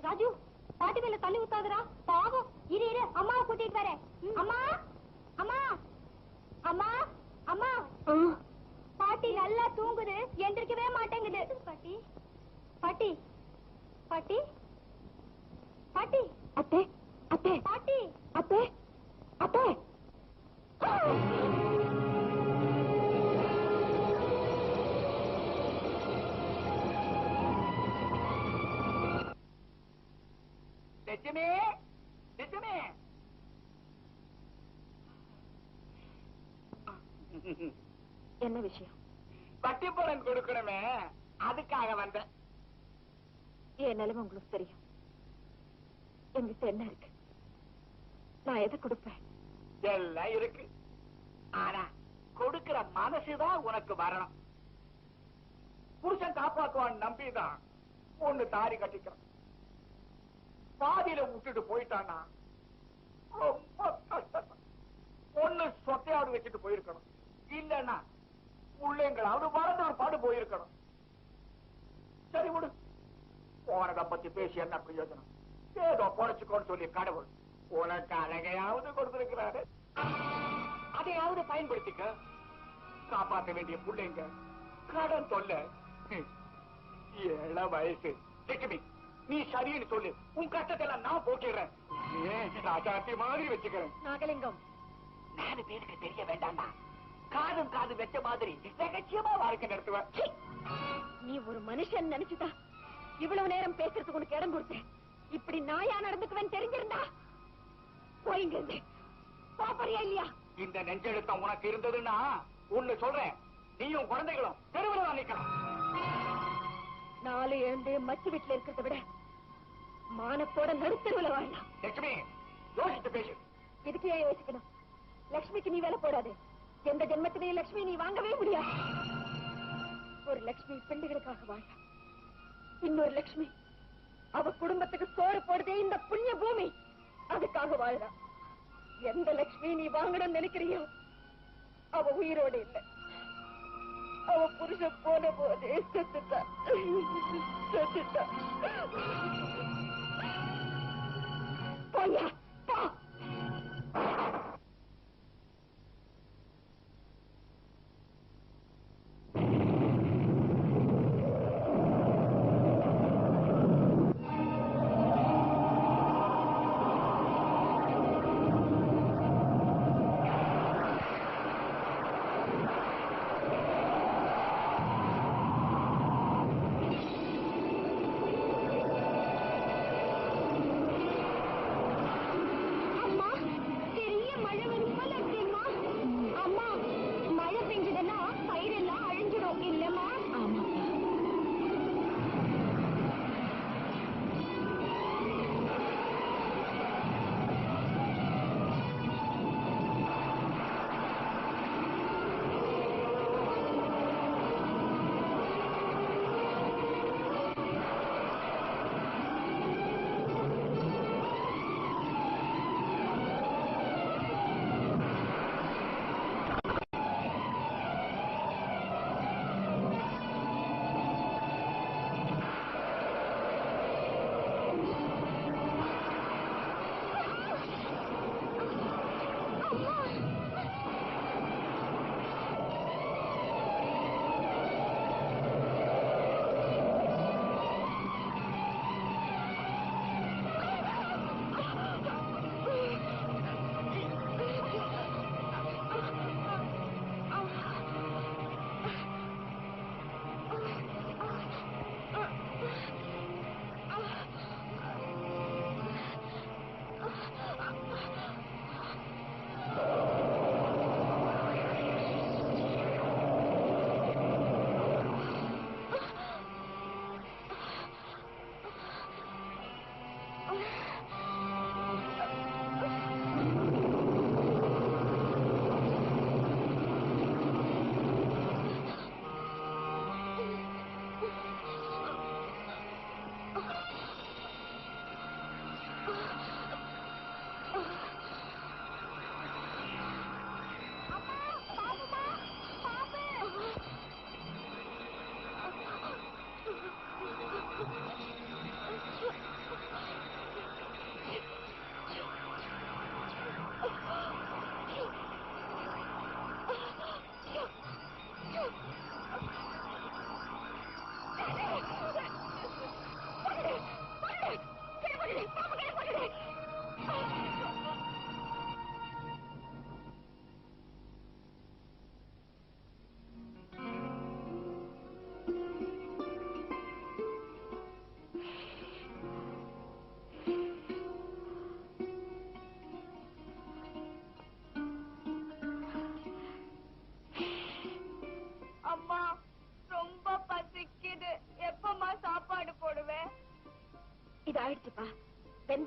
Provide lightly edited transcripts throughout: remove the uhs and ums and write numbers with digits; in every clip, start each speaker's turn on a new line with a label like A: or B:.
A: ராஜு பாட்டி மேல தள்ளி ஊத்தாதுரா பாவம். இரு இரு அம்மாவை கூட்டிட்டு வரேன். அம்மா அம்மா அம்மா அம்மா பாட்டி நல்லா தூங்குது, எந்திரிக்கவே மாட்டேங்குது. பாட்டி பாட்டி பாட்டி பாட்டி அத்தை அத்தை பாட்டி அத்தை அத்தை.
B: லட்சுமி லட்சுமி
A: என்ன விஷயம்?
B: பட்டிப்பலன் கொடுக்கணுமே, அதுக்காக வந்தேன்.
A: என் நிலைமை உங்களுக்கு தெரியும். என்கிட்ட என்ன இருக்கு? நான் எதை கொடுப்பேன்?
B: எல்லாம் இருக்கு. ஆனா கொடுக்கிற மனசுதான் உனக்கு வரணும். புருஷன் காப்பாற்றுவான் நம்பிதான் ஒண்ணு தாரி கட்டிக்கிறான். பாதியில விட்டுட்டு போயிட்டான்னா ரொம்ப கஷ்டம். ஒண்ணு சொத்தையாவது வச்சுட்டு போயிருக்கணும், இல்லன்னா பிள்ளைங்களாவது வளர்ந்து ஒரு பாடு போயிருக்கணும். சரி விடு, போனதை பத்தி பேசி என்ன பிரயோஜனம்? ஏதோ பொழைச்சுக்கோன்னு சொல்லி கடவுள் உனக்கு அழகையாவது கொடுத்திருக்கிறாரு, அதையாவது பயன்படுத்திக்க. காப்பாற்ற வேண்டிய பிள்ளைங்க, கடன் தொல்லை, 7 வயசு. லட்சுமி நீ சரின்னு சொல்லு, உன் கஷ்டத்தை நான் போக்கிடுறேன். ராஜாத்தி மாதிரி வச்சுக்கிறேன்.
A: நாகலிங்கம்,
B: 4 பேருக்கு தெரிய வேண்டாம்டா. காதும் காது வச்ச மாதிரி ரகசியமா வாழ்க்கை நடத்துவேன்.
A: நீ ஒரு மனுஷன் நினைச்சுதா இவ்வளவு நேரம் பேசுறதுக்கு உனக்கு இடம் கொடுத்தேன். இப்படி நாயா நடந்துக்குவேன் தெரிஞ்சிருந்தா போயிங்க பாப்பறியா இல்லையா?
B: இந்த நெஞ்செழுத்தம் உனக்கு இருந்ததுன்னா ஒண்ணு சொல்றேன், நீயும் குழந்தைகளும் தெருவில் நிக்கலாம்.
A: 4 எழுந்து மச்சு வீட்டுல இருக்கிறத விட மானத்தோட நடுத்தருவில் வாழலாம்.
B: லட்சுமி யோசித்து பேசு.
A: இதுக்கு ஏன் யோசிக்கணும்? லட்சுமிக்கு நீ வேலை போடாது. எந்த ஜென்மத்திலேயே லட்சுமி நீ வாங்கவே முடியாது. ஒரு லட்சுமி பெண்களுக்காக வாழ, இன்னொரு லட்சுமி அவ குடும்பத்துக்கு சோறு போடுதே இந்த புண்ணிய பூமி, அதுக்காக வாழறா. எந்த லட்சுமி நீ வாங்கணும்னு நினைக்கிறியோ அவ உயிரோடு இல்லை. அவ புருஷன் போன போதே செத்துட்டா செத்துட்டா. போயா போ.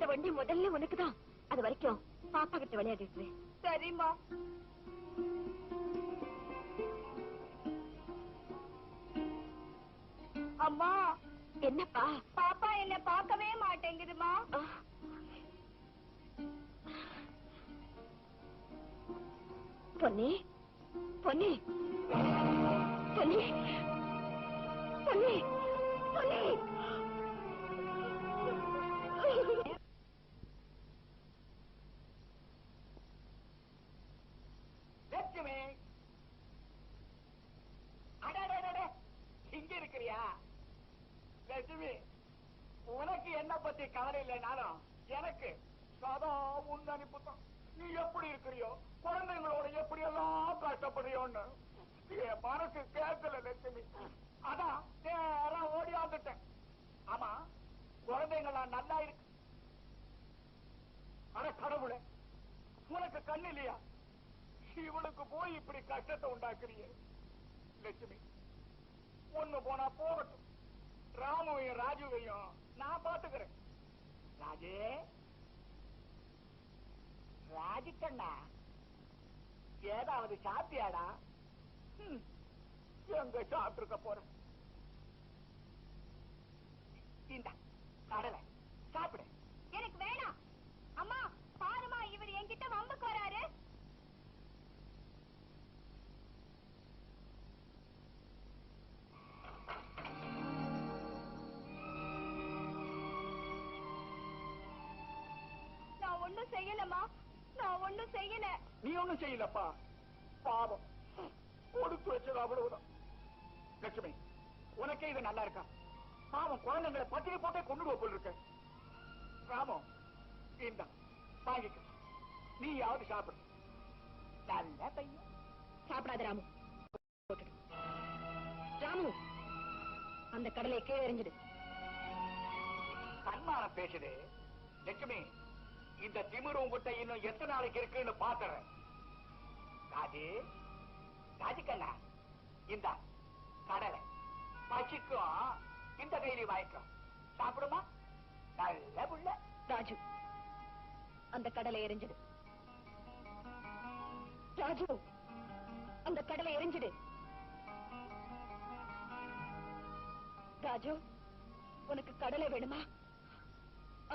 A: இந்த வண்டி முதல்ல உனக்குதான். அது வரைக்கும் பாப்பா கிட்ட விளையாடிட்டு. சரிம்மா. அம்மா. என்னப்பா? பாப்பா என்ன பார்க்கவே மாட்டேங்குதுமா. பொன்னி, பொன்னி, பொன்னி, பொன்னி, பொன்னி.
B: லட்சுமி, இங்க இருக்கிறியா? லட்சுமி, உனக்கு என்ன பத்தி கவலை இல்லைனாலும் எனக்கு சதா உன் அனுப்புத்தான். நீ எப்படி இருக்கிறியோ, குழந்தைங்களோட எப்படி எல்லாம் கஷ்டப்படுறியோன்னு என் மனசு கேட்கல லட்சுமி. அதான் நேரா ஓடியாந்துட்டேன். ஆமா, குழந்தைங்களாம் நல்லா இருக்கு. அட கடவுளே, உனக்கு கண்ணு இல்லையா? இவனுக்கு போய் இப்படி கஷ்டத்தை உண்டாக்குறிய லட்சுமி. ஒண்ணு போனா போகட்டும், ராமுவையும் ராஜுவையும் நான் பாத்துக்கிறேன். ராஜே, ராஜுக்கண்ணா, ஏதாவது சாப்பிட்டியாடா? எங்க சாப்பிட்டுருக்க போற? இந்த கடலை சாப்பிடு.
A: எனக்கு வேணாம். அம்மா பாருமா, இவர் என்கிட்ட வம்புக்கு வராரு. நான் ஒண்ணும் செய்யலமா, நான் ஒண்ணும் செய்யல.
B: நீ ஒண்ணும் செய்யலப்பா, பாவம் கொடுத்து வச்சது அவ்வளவுதான். லட்சுமி, உனக்கே இது நல்லா இருக்கா? பாவம் குழந்தைங்களை பத்திரி போட்டே கொண்டு போல் இருக்க. ராமோ, இந்த வாங்கிக்க, நீயாவது சாப்பிடு. நல்ல பையன்.
A: சாப்பிடாத ராமு. ராமு, அந்த கடலை கீழே எறிஞ்சிடு.
B: சன்மானம் பேசுது. லட்சுமி, இந்த திமிரு உங்ககிட்ட இன்னும் எத்தனை நாளைக்கு இருக்குன்னு பாத்துறேன். ராஜி, ராஜுக்கண்ணா, இந்த கடலை பசிக்கும். இந்த கைலி வாய்க்கும், சாப்பிடுமா? நல்ல புள்ள.
A: ராஜு, அந்த கடலை எரிஞ்சிடு. ராஜு, அந்த கடலை எரிஞ்சிடு. ராஜு, உனக்கு கடலை வேணுமா,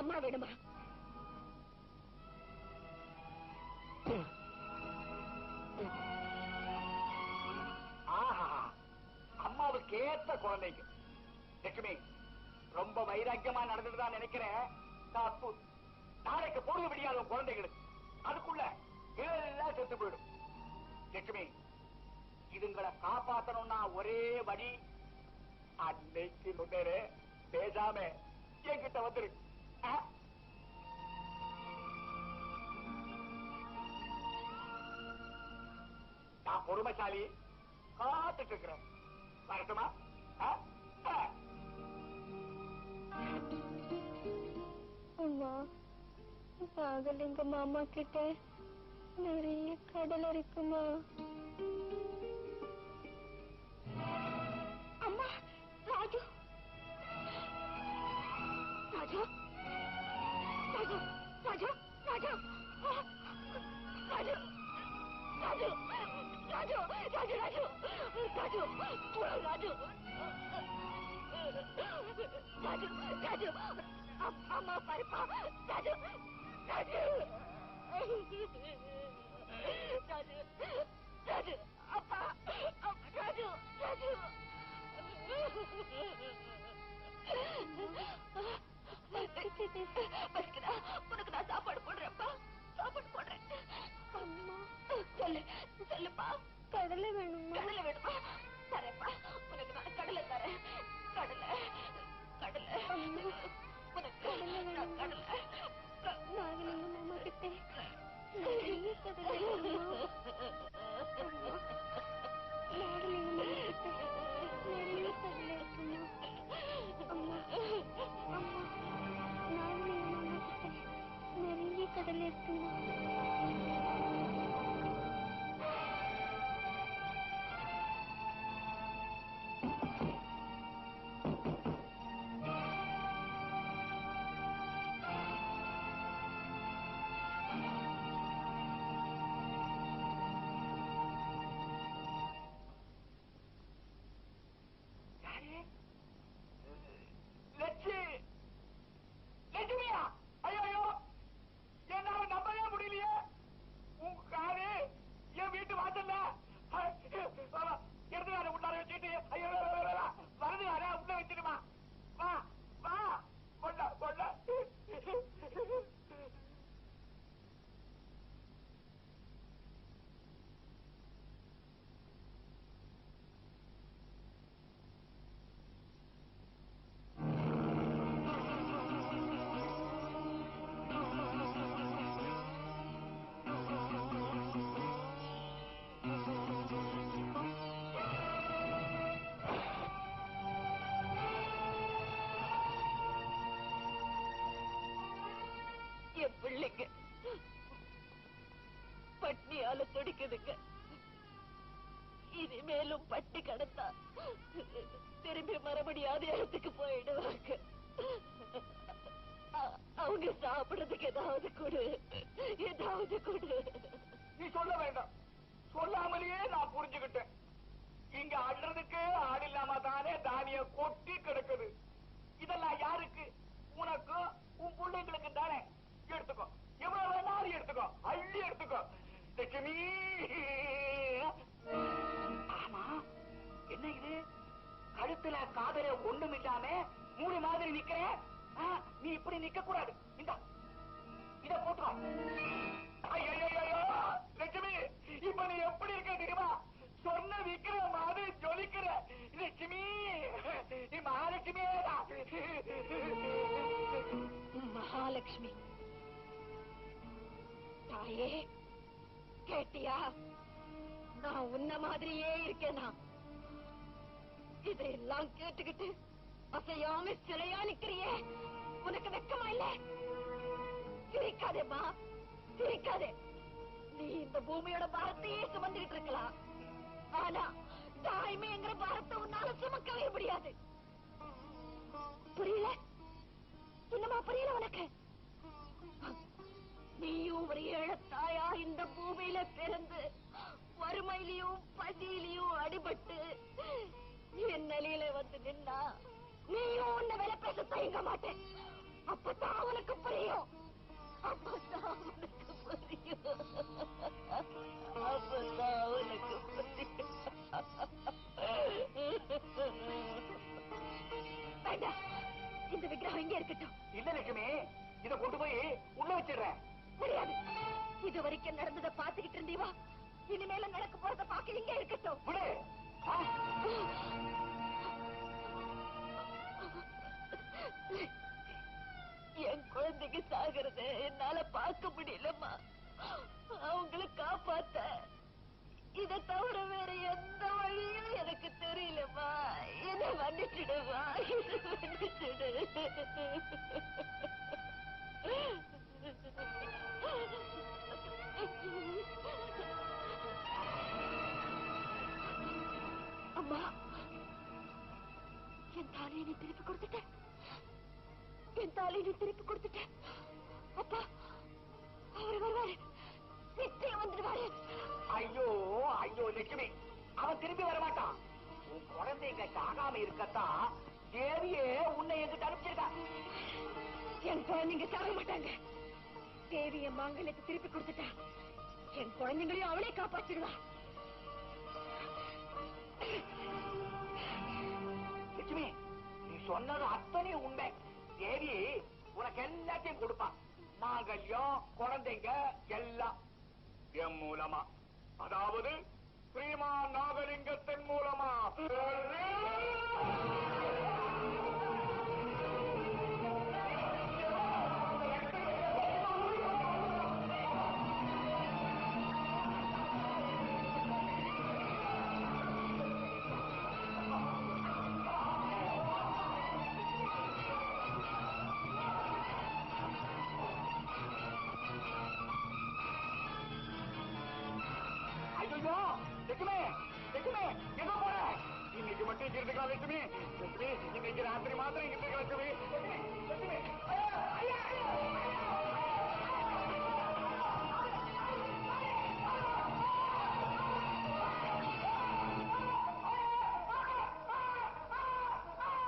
A: அம்மா வேணுமா?
B: ஆஹா, அம்மாவுக்கு ஏத்த குழந்தைங்க. லட்சுமி, ரொம்ப வைராக்கியமா நடந்துட்டுதான் நினைக்கிறேன். தப்பு. நாளைக்கு பொழுது விடியாத குழந்தைகளுக்கு, அதுக்குள்ள எல்லாம் செத்து போயிடும். லட்சுமி, இதுங்களை காப்பாத்தணும்னா ஒரே வழி, அன்னைக்கு முன்னேறு பேசாம என்கிட்ட வந்துரு. நான் பொறுமைசாலி, காத்துட்டு இருக்கிறேன். வரட்டுமா?
A: அம்மா, நாகலிங்க மாமா கிட்ட நிறைய கடல் இருக்குமா? அம்மா, ராஜு, ராஜு, ராஜு, ராஜு, ராஜு, ராஜு, ராஜு, ராஜு, ராஜு, ராஜு, ராஜு, ராஜு, ராஜு, ராஜு, அம்மா பாருப்பா, ராஜு, ராஜு, ராஜு, ராஜு, அப்பா, ராஜு, ராஜு. உனக்கு நான் சாப்பாடு போடுறேன்ப்பா, சாப்பாடு போடுறேன். அம்மா, சொல்லு, சொல்லுப்பா. கடலை வேணுமா? கடலை வேணுமா? தரேன்ப்பா, உனக்கு நான் கடலை தரேன். கடலை, கடலை, உனக்கு நான் கடலை. நாகலிங்க மாமா கிட்ட நிறைய கடலை இருக்குமா? நாகலிங்க மாமா கிட்ட நிறைய கடலை இருக்குமா? அம்மா, அம்மா, நாகலிங்க மாமா கிட்ட நிறைய கடலை இருக்குமா? என் பிள்ளைங்க பட்னியால துடிக்குதுங்க. இனிமேலும் பட்டி கடந்தா திரும்பி மறுபடியாத இடத்துக்கு போயிடுவாங்க. அவங்க சாப்பிடுறதுக்கு ஏதாவது கொடு, ஏதாவது கொடு.
B: நீ சொல்ல வேண்டாம், சொல்லாமலேயே நான் புரிஞ்சுக்கிட்டேன். இங்க அள்ளுறதுக்கு ஆள் இல்லாம தானே தானிய கொட்டி கிடக்குது. இதெல்லாம் யாருக்கு? உனக்கும் உன் பிள்ளைங்களுக்கு தானே. எடுத்துக்கோ, எவ்வளவு வேணாலும் எடுத்துக்கோ, அள்ளி எடுத்துக்கோ. லட்சுமி, ஆமா என்ன இது கழுத்துல காதல ஒண்ணும் இல்லாம மூணு மாதிரி நிக்கிற? நீ இப்படி நிக்க கூடாது. இத போட்டுக்கோ. லட்சுமி, இப்ப நீ எப்படி இருக்க தெரியுமா? சொன்ன விக்கிற மாதிரி ஜொலிக்கிற லட்சுமி. நீ மகாலட்சுமியே.
A: மகாலட்சுமி தாயே, கேட்டியா? நான் உன்ன மாதிரியே இருக்கேனா? இதையெல்லாம் கேட்டுக்கிட்டு அசையாம சிலையா நிக்கிறியே, உனக்கு வெக்கமா இல்ல? சிரிக்காதேம்மா, சிரிக்காதே. நீ இந்த பூமியோட பாரத்தையே சுமந்துகிட்டு இருக்கலாம், ஆனா தாய்மைங்கிற பாரத்தை உன்னால சுமக்கவே முடியாது. புரியல? இன்னுமா புரியல உனக்கு? நீயும் ஒரு ஏழத்தாயா இந்த பூமியில பிறந்து வறுமையிலையும் பசியிலையும் அடிபட்டு என் நிலையில வந்து நின்னா நீயும் உன்னை விலை பேச தயங்க மாட்டேன். அப்பதான் உனக்கு புரியும், அப்பதான் உனக்கு புரியும், அப்பதான் உனக்கு புரியும். வேண்டாம், இந்த விக்கிரகம் இங்கே இருக்கட்டும்.
B: இல்ல லட்சுமி, இத கொண்டு போய் உள்ள வச்சிடுறேன்.
A: முடியாது. இது வரைக்கும் நடந்ததை பாத்துக்கிட்டு இருந்தீவா, இனிமேல நடக்க போறத பாக்க இங்கே இருக்கட்டும்.
B: விடு.
A: என் குழந்தைக்கு சாகிறத என்னால பார்க்க முடியலம்மா. அவங்கள காப்பாத்த இதை தவிர வேற எந்த வழியும் எனக்கு தெரியலம்மா. இதை மன்னிச்சிடுமா, இதை மன்னிச்சிடு. அம்மா, என் தாலியை நீ திருப்பி கொடுத்துட்டேன், என் தாலியை நீ திருப்பி கொடுத்துட்டேன். அப்பா, அவர் வருவாரு, நிச்சயம் வந்துடுவாரு.
B: ஐயோ ஐயோ லட்சுமி, அவன் திரும்பி வரமாட்டான். உன் குழந்தைங்க சாகாம இருக்கத்தான் தேவியே உன்னை எங்கிட்ட அனுப்பிச்சிருக்கா.
A: என் குழந்தைங்க சாக மாட்டாங்க. தேவி என் மாங்கல்யத்தை திருப்பி கொடுத்துட்டா, என் குழந்தைங்களையும் அவளே காப்பாற்றிடுவா.
B: லட்சுமி, நீ சொன்னது அத்தனையும் உண்மை. தேவி உனக்கு எல்லாத்தையும் கொடுப்பா, மாங்கல்யம், குழந்தைங்க எல்லாம் என் மூலமா, அதாவது ஸ்ரீமான் நாகலிங்கத்தின் மூலமா. லட்சுமி, லட்சுமி, எங்க போற? இன்னைக்கு மட்டும் இங்க இருந்துக்கலாம் லட்சுமி. லட்சுமி, இன்னைக்கு ராத்திரி மாத்திரம் இங்க இருக்க லட்சுமி.